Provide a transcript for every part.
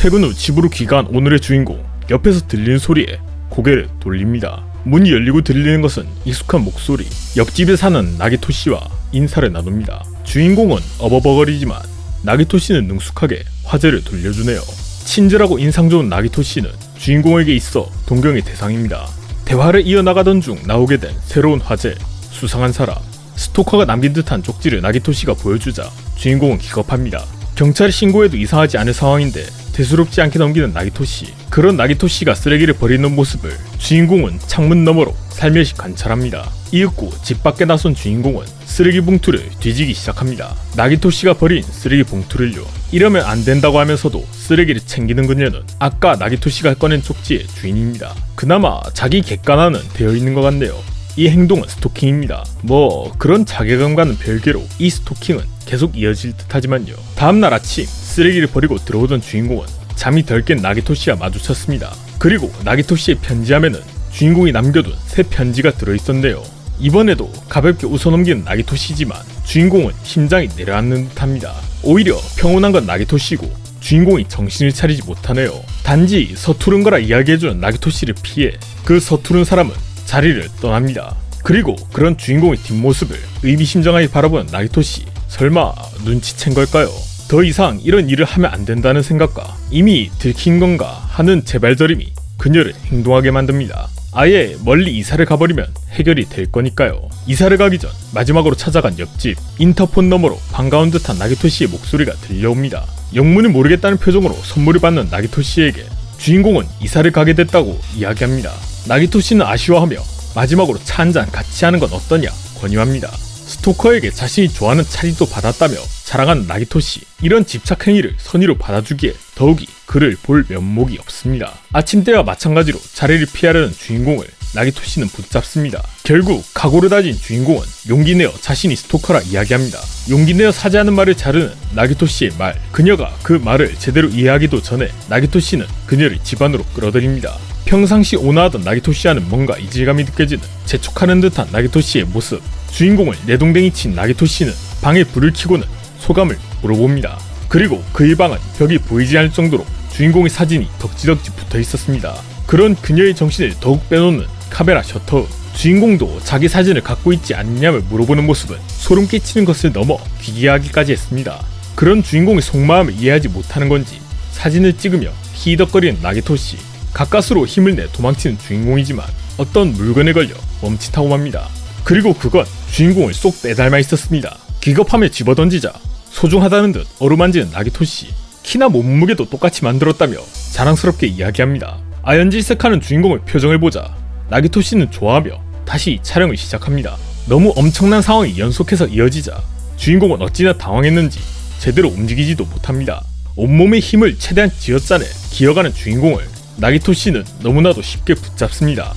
퇴근 후 집으로 귀가한 오늘의 주인공, 옆에서 들리는 소리에 고개를 돌립니다. 문이 열리고 들리는 것은 익숙한 목소리. 옆집에 사는 나기토씨와 인사를 나눕니다. 주인공은 어버버거리지만 나기토씨는 능숙하게 화제를 돌려주네요. 친절하고 인상 좋은 나기토씨는 주인공에게 있어 동경의 대상입니다. 대화를 이어나가던 중 나오게 된 새로운 화제, 수상한 사람. 스토커가 남긴 듯한 쪽지를 나기토씨가 보여주자 주인공은 기겁합니다. 경찰에 신고해도 이상하지 않을 상황인데 대수롭지 않게 넘기는 나기토씨. 그런 나기토씨가 쓰레기를 버리는 모습을 주인공은 창문 너머로 살며시 관찰합니다. 이윽고 집 밖에 나선 주인공은 쓰레기 봉투를 뒤지기 시작합니다. 나기토씨가 버린 쓰레기 봉투를요. 이러면 안 된다고 하면서도 쓰레기를 챙기는 그녀는 아까 나기토씨가 꺼낸 쪽지의 주인입니다. 그나마 자기 객관화는 되어 있는 것 같네요. 이 행동은 스토킹입니다. 뭐 그런 자괴감과는 별개로 이 스토킹은 계속 이어질 듯하지만요. 다음날 아침 쓰레기를 버리고 들어오던 주인공은 잠이 덜 깬 나기토씨와 마주쳤습니다. 그리고 나기토씨의 편지함에는 주인공이 남겨둔 새 편지가 들어있었네요. 이번에도 가볍게 웃어넘기는 나기토씨지만 주인공은 심장이 내려앉는 듯합니다. 오히려 평온한 건 나기토씨고 주인공이 정신을 차리지 못하네요. 단지 서투른 거라 이야기해주는 나기토씨를 피해 그 서투른 사람은 자리를 떠납니다. 그리고 그런 주인공의 뒷모습을 의미심장하게 바라보는 나기토씨. 설마 눈치챈 걸까요? 더 이상 이런 일을 하면 안 된다는 생각과 이미 들킨 건가 하는 재발저림이 그녀를 행동하게 만듭니다. 아예 멀리 이사를 가버리면 해결이 될 거니까요. 이사를 가기 전 마지막으로 찾아간 옆집. 인터폰 너머로 반가운 듯한 나기토씨의 목소리가 들려옵니다. 영문을 모르겠다는 표정으로 선물을 받는 나기토씨에게 주인공은 이사를 가게 됐다고 이야기합니다. 나기토씨는 아쉬워하며 마지막으로 차 한잔 같이 하는 건 어떠냐 권유합니다. 스토커에게 자신이 좋아하는 차리도 받았다며 자랑하는 나기토씨. 이런 집착 행위를 선의로 받아주기에 더욱이 그를 볼 면목이 없습니다. 아침 때와 마찬가지로 자리를 피하려는 주인공을 나기토씨는 붙잡습니다. 결국 각오를 다진 주인공은 용기 내어 자신이 스토커라 이야기합니다. 용기 내어 사죄하는 말을 자르는 나기토씨의 말. 그녀가 그 말을 제대로 이해하기도 전에 나기토씨는 그녀를 집 안으로 끌어들입니다. 평상시 온화하던 나기토씨와는 뭔가 이질감이 느껴지는 재촉하는 듯한 나기토씨의 모습. 주인공을 내동댕이 친 나기토씨는 방에 불을 켜고는 소감을 물어봅니다. 그리고 그의 방은 벽이 보이지 않을 정도로 주인공의 사진이 덕지덕지 붙어 있었습니다. 그런 그녀의 정신을 더욱 빼놓는 카메라 셔터. 주인공도 자기 사진을 갖고 있지 않느냐며 물어보는 모습은 소름 끼치는 것을 넘어 기괴하기까지 했습니다. 그런 주인공의 속마음을 이해하지 못하는 건지 사진을 찍으며 히덕거리는 나기토씨. 가까스로 힘을 내 도망치는 주인공이지만 어떤 물건에 걸려 멈칫하고 맙니다. 그리고 그건 주인공을 쏙 빼닮아 있었습니다. 기겁하며 집어던지자 소중하다는 듯 어루만지는 나기토씨. 키나 몸무게도 똑같이 만들었다며 자랑스럽게 이야기합니다. 아연질색하는 주인공의 표정을 보자 나기토씨는 좋아하며 다시 촬영을 시작합니다. 너무 엄청난 상황이 연속해서 이어지자 주인공은 어찌나 당황했는지 제대로 움직이지도 못합니다. 온몸의 힘을 최대한 쥐어짜내 기어가는 주인공을 나기토씨는 너무나도 쉽게 붙잡습니다.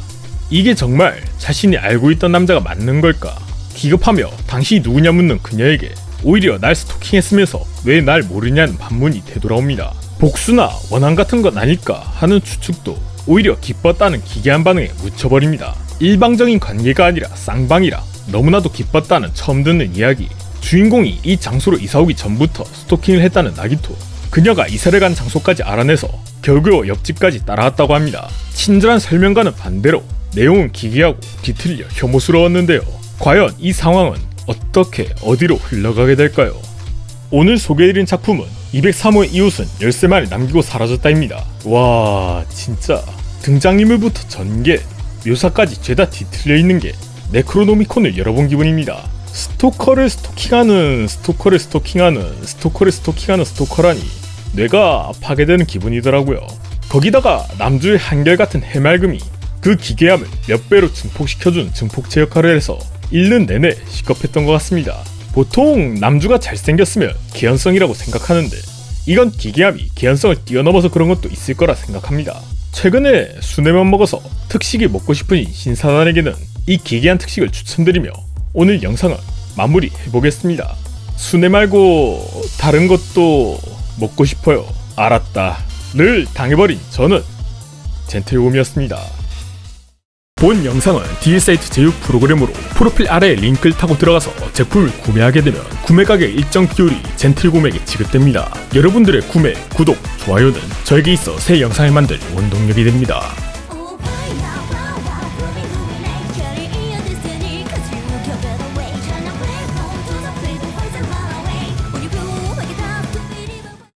이게 정말 자신이 알고 있던 남자가 맞는 걸까? 기겁하며 당신이 누구냐 묻는 그녀에게 오히려 날 스토킹했으면서 왜 날 모르냐는 반문이 되돌아옵니다. 복수나 원한 같은 건 아닐까 하는 추측도 오히려 기뻤다는 기괴한 반응에 묻혀버립니다. 일방적인 관계가 아니라 쌍방이라 너무나도 기뻤다는 처음 듣는 이야기. 주인공이 이 장소로 이사오기 전부터 스토킹을 했다는 나기토. 그녀가 이사를 간 장소까지 알아내서 겨우겨우 옆집까지 따라갔다고 합니다. 친절한 설명과는 반대로 내용은 기괴하고 뒤틀려 혐오스러웠는데요. 과연 이 상황은 어떻게 어디로 흘러가게 될까요? 오늘 소개해드린 작품은 203호의 이웃은 열쇠만을 남기고 사라졌다입니다. 와 진짜 등장인물부터 전개, 묘사까지 죄다 뒤틀려 있는 게 네크로노미콘을 열어본 기분입니다. 스토커를 스토킹하는 스토커를 스토킹하는 스토커를 스토킹하는 스토커라니 뇌가 파괴되는 기분이더라고요. 거기다가 남주의 한결같은 해맑음이 그 기괴함을 몇 배로 증폭시켜주는 증폭체 역할을 해서 읽는 내내 시겁했던 것 같습니다. 보통 남주가 잘생겼으면 개연성이라고 생각하는데 이건 기괴함이 개연성을 뛰어넘어서 그런 것도 있을 거라 생각합니다. 최근에 순대만 먹어서 특식이 먹고 싶은 신사단에게는 이 기괴한 특식을 추천드리며 오늘 영상은 마무리해보겠습니다. 순대 말고 다른 것도 먹고 싶어요. 알았다 를 당해버린 저는 젠틀곰이었습니다. 본 영상은 D사이트 제휴 프로그램으로 프로필 아래에 링크를 타고 들어가서 제품을 구매하게 되면 구매 가격 일정 비율이 젠틀곰에게 지급됩니다. 여러분들의 구매, 구독, 좋아요는 저에게 있어 새 영상을 만들 원동력이 됩니다.